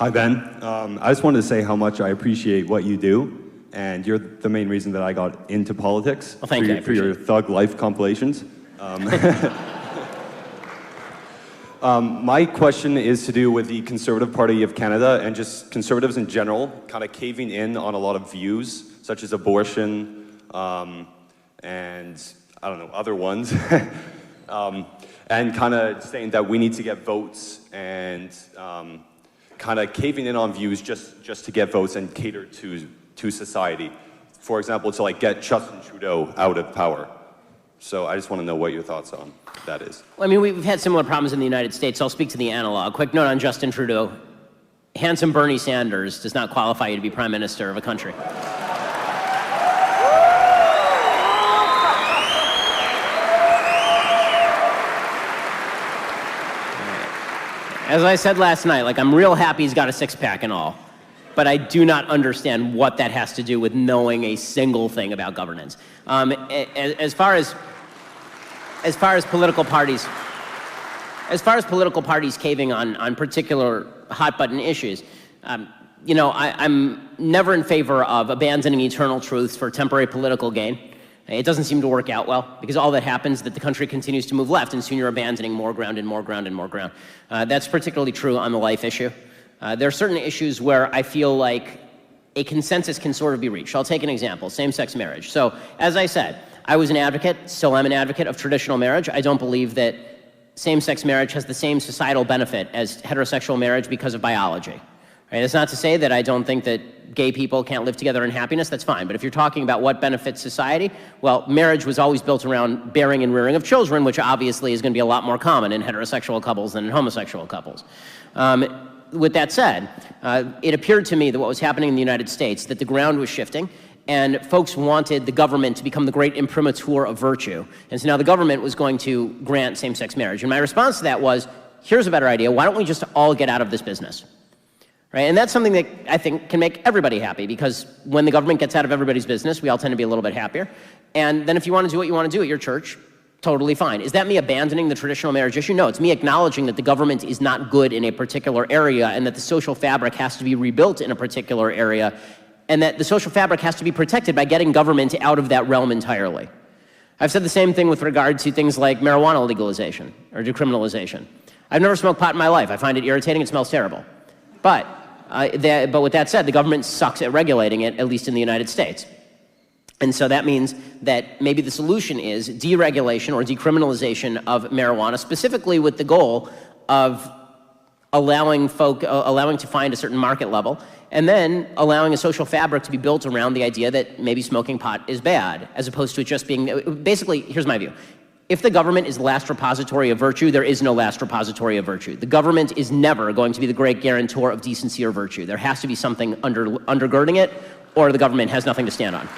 Hi, Ben. I just wanted to say how much I appreciate what you do, and you're the main reason that I got into politics. Well, thank you. For your Thug Life compilations. My question is to do with the Conservative Party of Canada and just conservatives in general kind of caving in on a lot of views, such as abortion and, I don't know, other ones. And kind of saying that we need to get votes and kind of caving in on views just to get votes and cater to society. For example, to like get Justin Trudeau out of power. So I just want to know what your thoughts on that is. Well, I mean, we've had similar problems in the United States. So I'll speak to the analog. Quick note on Justin Trudeau. Handsome Bernie Sanders does not qualify you to be prime minister of a country. As I said last night, like, I'm real happy he's got a six-pack and all, but I do not understand what that has to do with knowing a single thing about governance. As far as political parties caving on particular hot-button issues, you know, I'm never in favor of abandoning eternal truths for temporary political gain. It doesn't seem to work out well, because all that happens is that the country continues to move left, and soon you're abandoning more ground and more ground and more ground. That's particularly true on the life issue. There are certain issues where I feel like a consensus can sort of be reached. I'll take an example, same-sex marriage. So, as I said, I was an advocate, still am an advocate of traditional marriage. I don't believe that same-sex marriage has the same societal benefit as heterosexual marriage because of biology. Right? That's not to say that I don't think that gay people can't live together in happiness, that's fine. But if you're talking about what benefits society, well, marriage was always built around bearing and rearing of children, which obviously is going to be a lot more common in heterosexual couples than in homosexual couples. With that said, it appeared to me that what was happening in the United States, that the ground was shifting, and folks wanted the government to become the great imprimatur of virtue. And so now the government was going to grant same-sex marriage. And my response to that was, here's a better idea. Why don't we just all get out of this business? Right? And that's something that I think can make everybody happy, because when the government gets out of everybody's business, we all tend to be a little bit happier. And then if you want to do what you want to do at your church, totally fine. Is that me abandoning the traditional marriage issue? No, it's me acknowledging that the government is not good in a particular area, and that the social fabric has to be rebuilt in a particular area, and that the social fabric has to be protected by getting government out of that realm entirely. I've said the same thing with regard to things like marijuana legalization or decriminalization. I've never smoked pot in my life. I find it irritating. It smells terrible. But with that said, the government sucks at regulating it, at least in the United States. And so that means that maybe the solution is deregulation or decriminalization of marijuana, specifically with the goal of allowing to find a certain market level, and then allowing a social fabric to be built around the idea that maybe smoking pot is bad, as opposed to it just being, basically, here's my view. If the government is the last repository of virtue, there is no last repository of virtue. The government is never going to be the great guarantor of decency or virtue. There has to be something undergirding it, or the government has nothing to stand on.